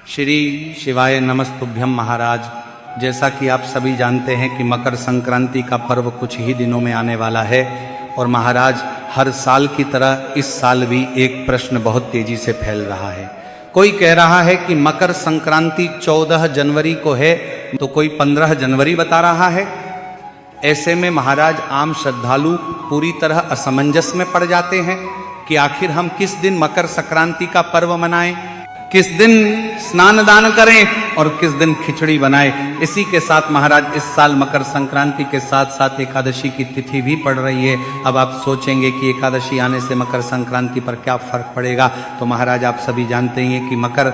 श्री शिवाय नमस्तुभ्यम महाराज। जैसा कि आप सभी जानते हैं कि मकर संक्रांति का पर्व कुछ ही दिनों में आने वाला है और महाराज हर साल की तरह इस साल भी एक प्रश्न बहुत तेजी से फैल रहा है। कोई कह रहा है कि मकर संक्रांति 14 जनवरी को है तो कोई 15 जनवरी बता रहा है। ऐसे में महाराज आम श्रद्धालु पूरी तरह असमंजस में पड़ जाते हैं कि आखिर हम किस दिन मकर संक्रांति का पर्व मनाएं, किस दिन स्नान दान करें और किस दिन खिचड़ी बनाएं। इसी के साथ महाराज इस साल मकर संक्रांति के साथ साथ एकादशी की तिथि भी पड़ रही है। अब आप सोचेंगे कि एकादशी आने से मकर संक्रांति पर क्या फर्क पड़ेगा, तो महाराज आप सभी जानते ही हैं कि मकर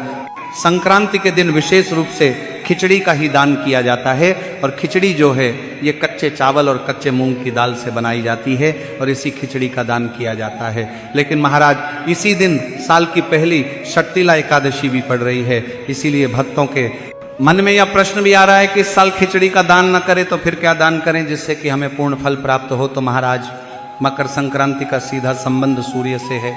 संक्रांति के दिन विशेष रूप से खिचड़ी का ही दान किया जाता है और खिचड़ी जो है ये कच्चे चावल और कच्चे मूंग की दाल से बनाई जाती है और इसी खिचड़ी का दान किया जाता है। लेकिन महाराज इसी दिन साल की पहली षट्तिला एकादशी भी पड़ रही है, इसीलिए भक्तों के मन में यह प्रश्न भी आ रहा है कि इस साल खिचड़ी का दान न करें तो फिर क्या दान करें जिससे कि हमें पूर्ण फल प्राप्त हो। तो महाराज मकर संक्रांति का सीधा संबंध सूर्य से है।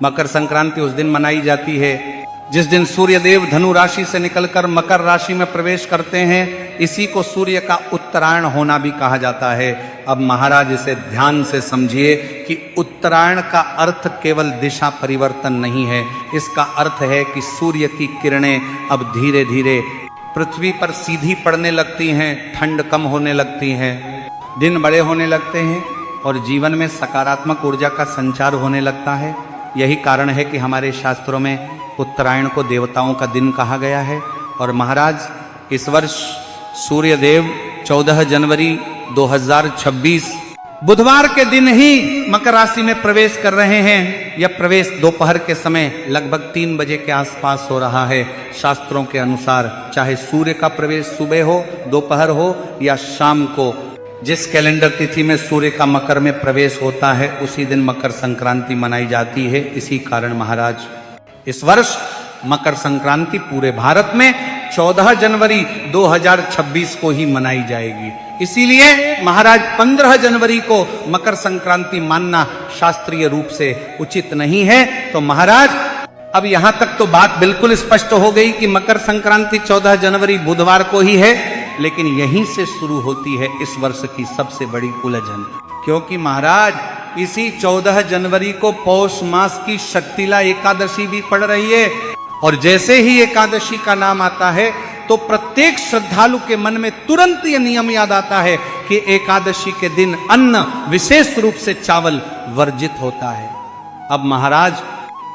मकर संक्रांति उस दिन मनाई जाती है जिस दिन सूर्य देव धनु राशि से निकलकर मकर राशि में प्रवेश करते हैं। इसी को सूर्य का उत्तरायण होना भी कहा जाता है। अब महाराज इसे ध्यान से समझिए कि उत्तरायण का अर्थ केवल दिशा परिवर्तन नहीं है, इसका अर्थ है कि सूर्य की किरणें अब धीरे धीरे पृथ्वी पर सीधी पड़ने लगती हैं, ठंड कम होने लगती है, दिन बड़े होने लगते हैं और जीवन में सकारात्मक ऊर्जा का संचार होने लगता है। यही कारण है कि हमारे शास्त्रों में उत्तरायण को देवताओं का दिन कहा गया है। और महाराज इस वर्ष सूर्य देव 14 जनवरी 2026 बुधवार के दिन ही मकर राशि में प्रवेश कर रहे हैं। यह प्रवेश दोपहर के समय लगभग 3 बजे के आसपास हो रहा है। शास्त्रों के अनुसार चाहे सूर्य का प्रवेश सुबह हो, दोपहर हो या शाम को, जिस कैलेंडर तिथि में सूर्य का मकर में प्रवेश होता है उसी दिन मकर संक्रांति मनाई जाती है। इसी कारण महाराज इस वर्ष मकर संक्रांति पूरे भारत में 14 जनवरी 2026 को ही मनाई जाएगी। इसीलिए महाराज 15 जनवरी को मकर संक्रांति मानना शास्त्रीय रूप से उचित नहीं है। तो महाराज अब यहां तक तो बात बिल्कुल स्पष्ट हो गई कि मकर संक्रांति 14 जनवरी बुधवार को ही है, लेकिन यहीं से शुरू होती है इस वर्ष की सबसे बड़ी उलझन। क्योंकि महाराज इसी 14 जनवरी को पौष मास की षट्तिला एकादशी भी पड़ रही है और जैसे ही एकादशी का नाम आता है तो प्रत्येक श्रद्धालु के मन में तुरंत ये नियम याद आता है कि एकादशी के दिन अन्न विशेष रूप से चावल वर्जित होता है। अब महाराज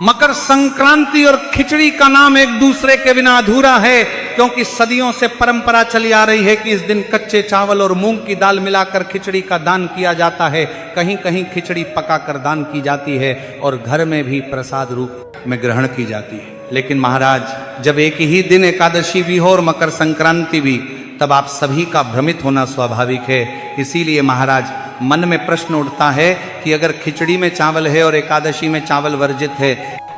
मकर संक्रांति और खिचड़ी का नाम एक दूसरे के बिना अधूरा है, क्योंकि सदियों से परंपरा चली आ रही है कि इस दिन कच्चे चावल और मूंग की दाल मिलाकर खिचड़ी का दान किया जाता है। कहीं कहीं खिचड़ी पकाकर दान की जाती है और घर में भी प्रसाद रूप में ग्रहण की जाती है। लेकिन महाराज जब एक ही दिन एकादशी भी हो और मकर संक्रांति भी, तब आप सभी का भ्रमित होना स्वाभाविक है। इसीलिए महाराज मन में प्रश्न उठता है कि अगर खिचड़ी में चावल है और एकादशी में चावल वर्जित है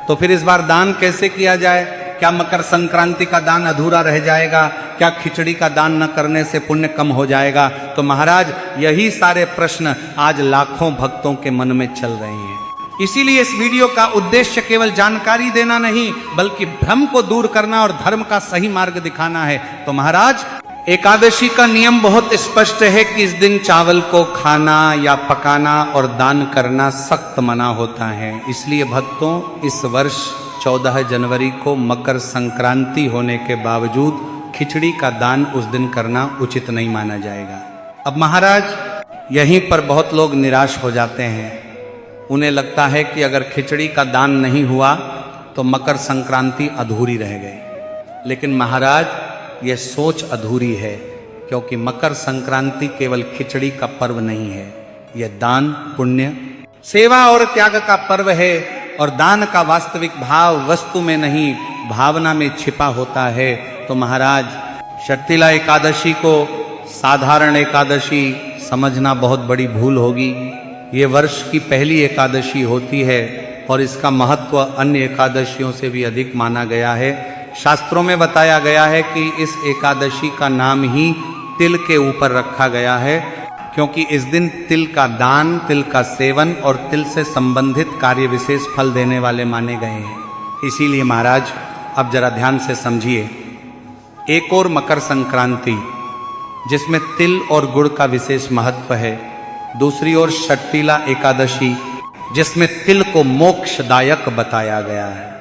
तो फिर इस बार दान कैसे किया जाए? क्या मकर संक्रांति का दान अधूरा रह जाएगा? क्या खिचड़ी का दान न करने से पुण्य कम हो जाएगा? तो महाराज यही सारे प्रश्न आज लाखों भक्तों के मन में चल रहे हैं। इसीलिए इस वीडियो का उद्देश्य केवल जानकारी देना नहीं बल्कि भ्रम को दूर करना और धर्म का सही मार्ग दिखाना है। तो महाराज एकादशी का नियम बहुत स्पष्ट है कि इस दिन चावल को खाना या पकाना और दान करना सख्त मना होता है। इसलिए भक्तों इस वर्ष 14 जनवरी को मकर संक्रांति होने के बावजूद खिचड़ी का दान उस दिन करना उचित नहीं माना जाएगा। अब महाराज यहीं पर बहुत लोग निराश हो जाते हैं। उन्हें लगता है कि अगर खिचड़ी का दान नहीं हुआ तो मकर संक्रांति अधूरी रह गई। लेकिन महाराज यह सोच अधूरी है, क्योंकि मकर संक्रांति केवल खिचड़ी का पर्व नहीं है, यह दान, पुण्य, सेवा और त्याग का पर्व है। और दान का वास्तविक भाव वस्तु में नहीं भावना में छिपा होता है। तो महाराज षट्तिला एकादशी को साधारण एकादशी समझना बहुत बड़ी भूल होगी। ये वर्ष की पहली एकादशी होती है और इसका महत्व अन्य एकादशियों से भी अधिक माना गया है। शास्त्रों में बताया गया है कि इस एकादशी का नाम ही तिल के ऊपर रखा गया है, क्योंकि इस दिन तिल का दान, तिल का सेवन और तिल से संबंधित कार्य विशेष फल देने वाले माने गए हैं। इसीलिए महाराज अब जरा ध्यान से समझिए। एक और मकर संक्रांति जिसमें तिल और गुड़ का विशेष महत्व है, दूसरी ओर षट्तिला एकादशी जिसमें तिल को मोक्षदायक बताया गया है।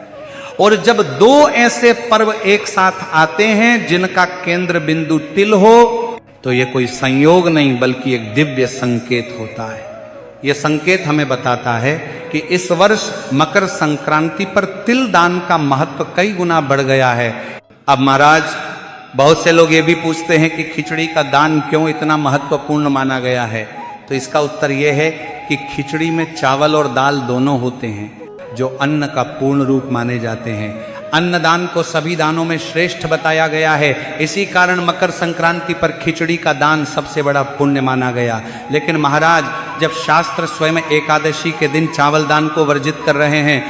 और जब दो ऐसे पर्व एक साथ आते हैं जिनका केंद्र बिंदु तिल हो, तो यह कोई संयोग नहीं बल्कि एक दिव्य संकेत होता है। यह संकेत हमें बताता है कि इस वर्ष मकर संक्रांति पर तिल दान का महत्व कई गुना बढ़ गया है। अब महाराज, बहुत से लोग ये भी पूछते हैं कि खिचड़ी का दान क्यों इतना महत्वपूर्ण माना गया है। तो इसका उत्तर यह है कि खिचड़ी में चावल और दाल दोनों होते हैं जो अन्न का पूर्ण रूप माने जाते हैं। अन्नदान को सभी दानों में श्रेष्ठ बताया गया है। इसी कारण मकर संक्रांति पर खिचड़ी का दान सबसे बड़ा पुण्य माना गया। लेकिन महाराज, जब शास्त्र स्वयं एकादशी के दिन चावल दान को वर्जित कर रहे हैं,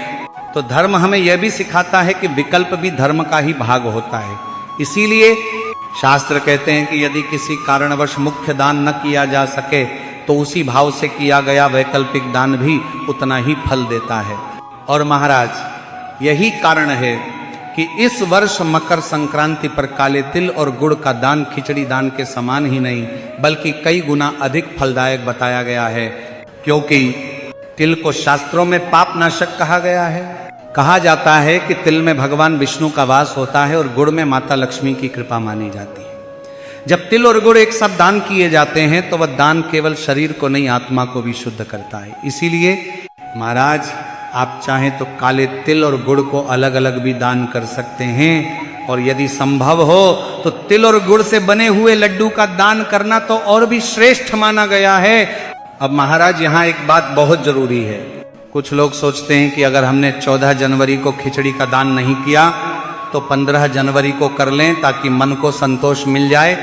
तो धर्म हमें यह भी सिखाता है कि विकल्प भी धर्म का ही भाग होता है। इसीलिए शास्त्र कहते हैं कि यदि किसी कारणवश मुख्य दान न किया जा सके तो उसी भाव से किया गया वैकल्पिक दान भी उतना ही फल देता है। और महाराज, यही कारण है कि इस वर्ष मकर संक्रांति पर काले तिल और गुड़ का दान खिचड़ी दान के समान ही नहीं बल्कि कई गुना अधिक फलदायक बताया गया है, क्योंकि तिल को शास्त्रों में पाप नाशक कहा गया है। कहा जाता है कि तिल में भगवान विष्णु का वास होता है और गुड़ में माता लक्ष्मी की कृपा मानी जाती है। जब तिल और गुड़ एक साथ दान किए जाते हैं तो वह दान केवल शरीर को नहीं, आत्मा को भी शुद्ध करता है। इसीलिए महाराज, आप चाहें तो काले तिल और गुड़ को अलग अलग भी दान कर सकते हैं, और यदि संभव हो तो तिल और गुड़ से बने हुए लड्डू का दान करना तो और भी श्रेष्ठ माना गया है। अब महाराज, यहाँ एक बात बहुत जरूरी है। कुछ लोग सोचते हैं कि अगर हमने 14 जनवरी को खिचड़ी का दान नहीं किया तो 15 जनवरी को कर लें ताकि मन को संतोष मिल जाए।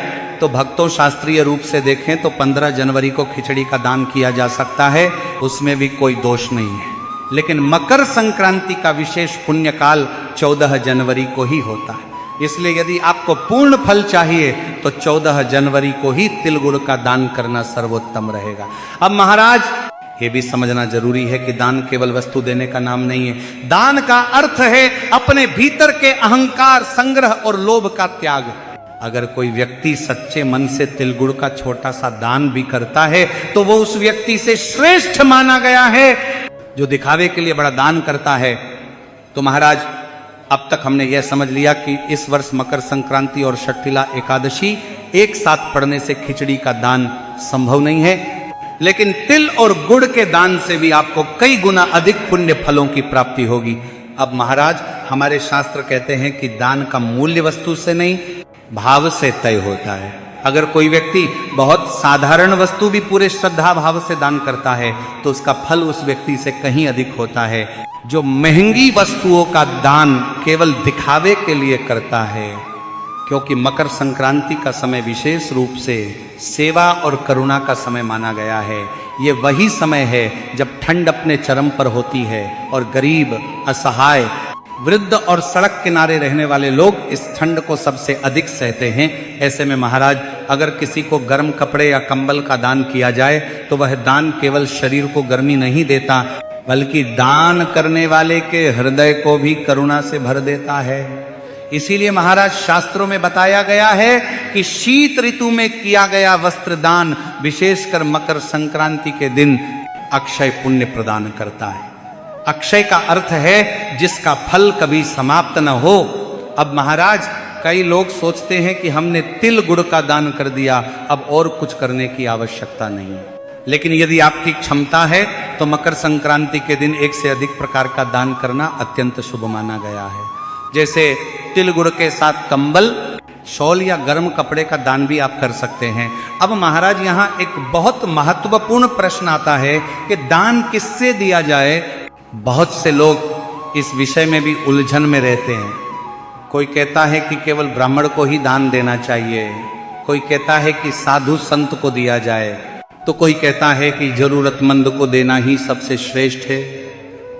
तो भक्तों, शास्त्रीय रूप से देखें तो 15 जनवरी को खिचड़ी का दान किया जा सकता है, उसमें भी कोई दोष नहीं है। लेकिन मकर संक्रांति का विशेष पुण्य काल 14 जनवरी को ही होता है। इसलिए यदि आपको पूर्ण फल चाहिए तो 14 जनवरी को ही तिल गुड़ का दान करना सर्वोत्तम रहेगा। अब महाराज, ये भी समझना जरूरी है कि दान केवल वस्तु देने का नाम नहीं है। दान का अर्थ है अपने भीतर के अहंकार, संग्रह और लोभ का त्याग। अगर कोई व्यक्ति सच्चे मन से तिल गुड़ का छोटा सा दान भी करता है तो वो उस व्यक्ति से श्रेष्ठ माना गया है जो दिखावे के लिए बड़ा दान करता है। तो महाराज, अब तक हमने यह समझ लिया कि इस वर्ष मकर संक्रांति और षट्तिला एकादशी एक साथ पड़ने से खिचड़ी का दान संभव नहीं है, लेकिन तिल और गुड़ के दान से भी आपको कई गुना अधिक पुण्य फलों की प्राप्ति होगी। अब महाराज, हमारे शास्त्र कहते हैं कि दान का मूल्य वस्तु से नहीं, भाव से तय होता है। अगर कोई व्यक्ति बहुत साधारण वस्तु भी पूरे श्रद्धा भाव से दान करता है तो उसका फल उस व्यक्ति से कहीं अधिक होता है जो महंगी वस्तुओं का दान केवल दिखावे के लिए करता है। क्योंकि मकर संक्रांति का समय विशेष रूप से सेवा और करुणा का समय माना गया है। ये वही समय है जब ठंड अपने चरम पर होती है और गरीब, असहाय, वृद्ध और सड़क किनारे रहने वाले लोग इस ठंड को सबसे अधिक सहते हैं। ऐसे में महाराज, अगर किसी को गर्म कपड़े या कंबल का दान किया जाए तो वह दान केवल शरीर को गर्मी नहीं देता बल्कि दान करने वाले के हृदय को भी करुणा से भर देता है। इसीलिए महाराज, शास्त्रों में बताया गया है कि शीत ऋतु में किया गया वस्त्र दान विशेषकर मकर संक्रांति के दिन अक्षय पुण्य प्रदान करता है। अक्षय का अर्थ है जिसका फल कभी समाप्त न हो। अब महाराज, कई लोग सोचते हैं कि हमने तिल गुड़ का दान कर दिया, अब और कुछ करने की आवश्यकता नहीं। लेकिन यदि आपकी क्षमता है तो मकर संक्रांति के दिन एक से अधिक प्रकार का दान करना अत्यंत शुभ माना गया है। जैसे तिल गुड़ के साथ कंबल, शॉल या गर्म कपड़े का दान भी आप कर सकते हैं। अब महाराज, यहाँ एक बहुत महत्वपूर्ण प्रश्न आता है कि दान किससे दिया जाए। बहुत से लोग इस विषय में भी उलझन में रहते हैं। कोई कहता है कि केवल ब्राह्मण को ही दान देना चाहिए, कोई कहता है कि साधु संत को दिया जाए, तो कोई कहता है कि जरूरतमंद को देना ही सबसे श्रेष्ठ है।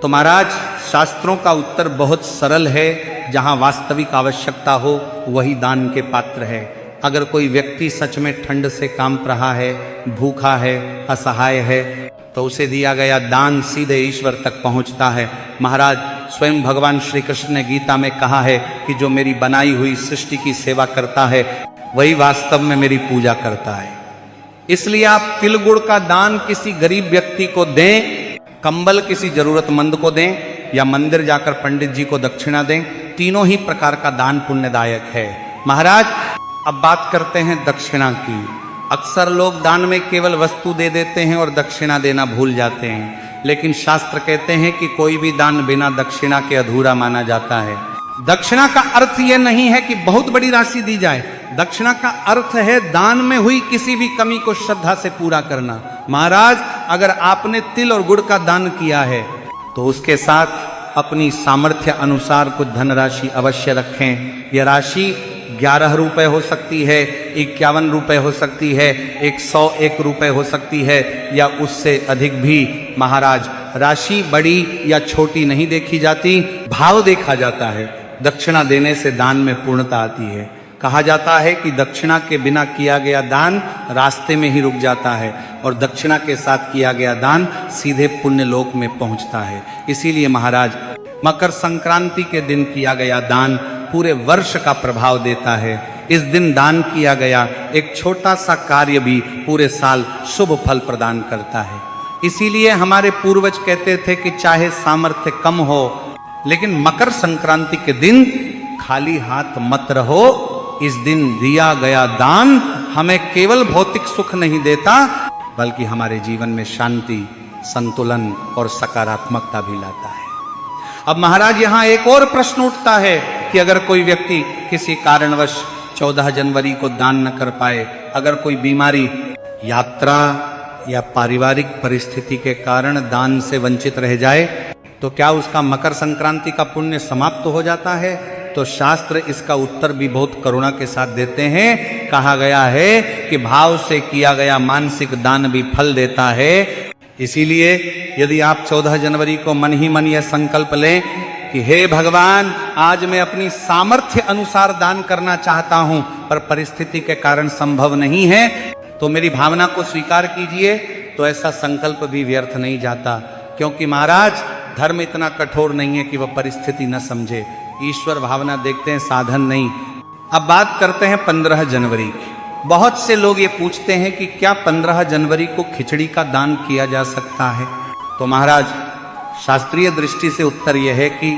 तो महाराज, शास्त्रों का उत्तर बहुत सरल है। जहां वास्तविक आवश्यकता हो वही दान के पात्र है। अगर कोई व्यक्ति सच में ठंड से कांप रहा है, भूखा है, असहाय है, तो उसे दिया गया दान सीधे ईश्वर तक पहुंचता है। महाराज, स्वयं भगवान श्री कृष्ण ने गीता में कहा है कि जो मेरी बनाई हुई सृष्टि की सेवा करता है वही वास्तव में मेरी पूजा करता है। इसलिए आप तिल गुड़ का दान किसी गरीब व्यक्ति को दें, कंबल किसी जरूरतमंद को दें, या मंदिर जाकर पंडित जी को दक्षिणा दें, तीनों ही प्रकार का दान पुण्यदायक है। महाराज, अब बात करते हैं दक्षिणा की। अक्सर लोग दान में केवल वस्तु दे देते हैं और दक्षिणा देना भूल जाते हैं, लेकिन शास्त्र कहते हैं कि कोई भी दान बिना दक्षिणा के अधूरा माना जाता है। दक्षिणा का अर्थ यह नहीं है कि बहुत बड़ी राशि दी जाए, दक्षिणा का अर्थ है दान में हुई किसी भी कमी को श्रद्धा से पूरा करना। महाराज, अगर आपने तिल और गुड़ का दान किया है तो उसके साथ अपनी सामर्थ्य अनुसार कुछ धनराशि अवश्य रखें। यह राशि 11 रुपए हो सकती है, 51 रुपए हो सकती है, 101 रुपए हो सकती है, या उससे अधिक भी। महाराज, राशि बड़ी या छोटी नहीं देखी जाती, भाव देखा जाता है। दक्षिणा देने से दान में पूर्णता आती है। कहा जाता है कि दक्षिणा के बिना किया गया दान रास्ते में ही रुक जाता है, और दक्षिणा के साथ किया गया दान सीधे पुण्य लोक में पहुंचता है। इसीलिए महाराज, मकर संक्रांति के दिन किया गया दान पूरे वर्ष का प्रभाव देता है। इस दिन दान किया गया एक छोटा सा कार्य भी पूरे साल शुभ फल प्रदान करता है। इसीलिए हमारे पूर्वज कहते थे कि चाहे सामर्थ्य कम हो, लेकिन मकर संक्रांति के दिन खाली हाथ मत रहो। इस दिन दिया गया दान हमें केवल भौतिक सुख नहीं देता, बल्कि हमारे जीवन में शांति, संतुलन और सकारात्मकता भी लाता है। अब महाराज, यहां एक और प्रश्न उठता है कि अगर कोई व्यक्ति किसी कारणवश 14 जनवरी को दान न कर पाए, अगर कोई बीमारी, यात्रा या पारिवारिक परिस्थिति के कारण दान से वंचित रह जाए, तो क्या उसका मकर संक्रांति का पुण्य समाप्त हो जाता है? तो शास्त्र इसका उत्तर भी बहुत करुणा के साथ देते हैं। कहा गया है कि भाव से किया गया मानसिक दान भी फल देता है। इसीलिए यदि आप 14 जनवरी को मन ही मन यह संकल्प लें कि हे भगवान, आज मैं अपनी सामर्थ्य अनुसार दान करना चाहता हूं, पर परिस्थिति के कारण संभव नहीं है, तो मेरी भावना को स्वीकार कीजिए, तो ऐसा संकल्प भी व्यर्थ नहीं जाता। क्योंकि महाराज, धर्म इतना कठोर नहीं है कि वह परिस्थिति न समझे। ईश्वर भावना देखते हैं, साधन नहीं। अब बात करते हैं 15 जनवरी की। बहुत से लोग ये पूछते हैं कि क्या 15 जनवरी को खिचड़ी का दान किया जा सकता है? तो महाराज, शास्त्रीय दृष्टि से उत्तर यह है कि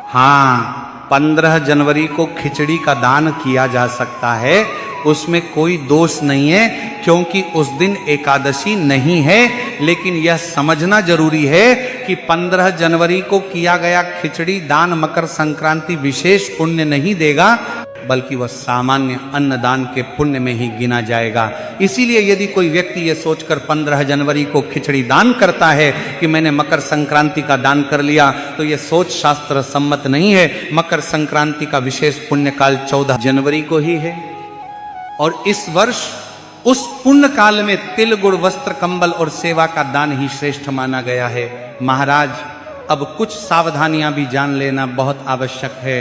हाँ, 15 जनवरी को खिचड़ी का दान किया जा सकता है। उसमें कोई दोष नहीं है, क्योंकि उस दिन एकादशी नहीं है। लेकिन यह समझना जरूरी है कि 15 जनवरी को किया गया खिचड़ी दान मकर संक्रांति विशेष पुण्य नहीं देगा, बल्कि वह सामान्य अन्नदान के पुण्य में ही गिना जाएगा। इसीलिए यदि कोई व्यक्ति ये सोचकर 15 जनवरी को खिचड़ी दान करता है कि मैंने मकर संक्रांति का दान कर लिया, तो यह सोच शास्त्र सम्मत नहीं है। मकर संक्रांति का विशेष पुण्य काल 14 जनवरी को ही है, और इस वर्ष उस पुण्य काल में तिल गुड़ वस्त्र कंबल और सेवा का दान ही श्रेष्ठ माना गया है। महाराज, अब कुछ सावधानियां भी जान लेना बहुत आवश्यक है।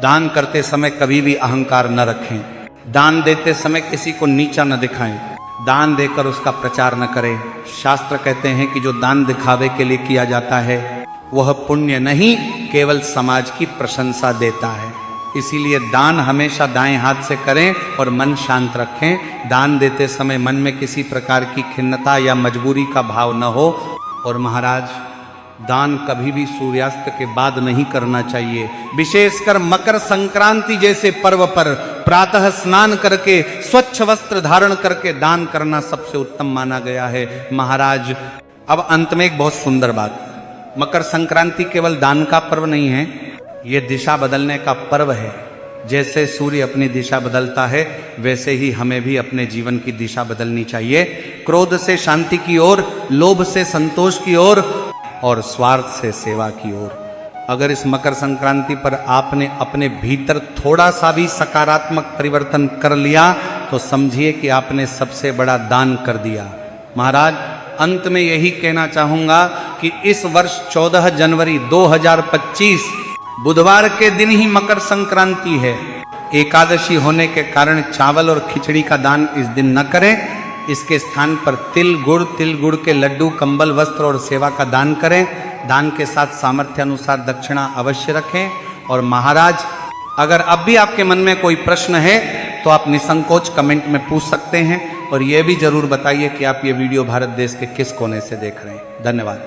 दान करते समय कभी भी अहंकार न रखें। दान देते समय किसी को नीचा न दिखाएं। दान देकर उसका प्रचार न करें। शास्त्र कहते हैं कि जो दान दिखावे के लिए किया जाता है वह पुण्य नहीं, केवल समाज की प्रशंसा देता है। इसीलिए दान हमेशा दाएं हाथ से करें और मन शांत रखें। दान देते समय मन में किसी प्रकार की खिन्नता या मजबूरी का भाव न हो। और महाराज, दान कभी भी सूर्यास्त के बाद नहीं करना चाहिए। विशेषकर मकर संक्रांति जैसे पर्व पर प्रातः स्नान करके स्वच्छ वस्त्र धारण करके दान करना सबसे उत्तम माना गया है। महाराज, अब अंत में एक बहुत सुंदर बात, मकर संक्रांति केवल दान का पर्व नहीं है, ये दिशा बदलने का पर्व है। जैसे सूर्य अपनी दिशा बदलता है, वैसे ही हमें भी अपने जीवन की दिशा बदलनी चाहिए। क्रोध से शांति की ओर, लोभ से संतोष की ओर, और स्वार्थ से सेवा की ओर। अगर इस मकर संक्रांति पर आपने अपने भीतर थोड़ा सा भी सकारात्मक परिवर्तन कर लिया, तो समझिए कि आपने सबसे बड़ा दान कर दिया। महाराज, अंत में यही कहना चाहूंगा कि इस वर्ष 14 जनवरी 2025 बुधवार के दिन ही मकर संक्रांति है। एकादशी होने के कारण चावल और खिचड़ी का दान इस दिन न करें। इसके स्थान पर तिल गुड़ के लड्डू, कंबल, वस्त्र और सेवा का दान करें। दान के साथ सामर्थ्य अनुसार दक्षिणा अवश्य रखें। और महाराज अगर अब भी आपके मन में कोई प्रश्न है तो आप निसंकोच कमेंट में पूछ सकते हैं, और यह भी जरूर बताइए कि आप ये वीडियो भारत देश के किस कोने से देख रहे हैं। धन्यवाद।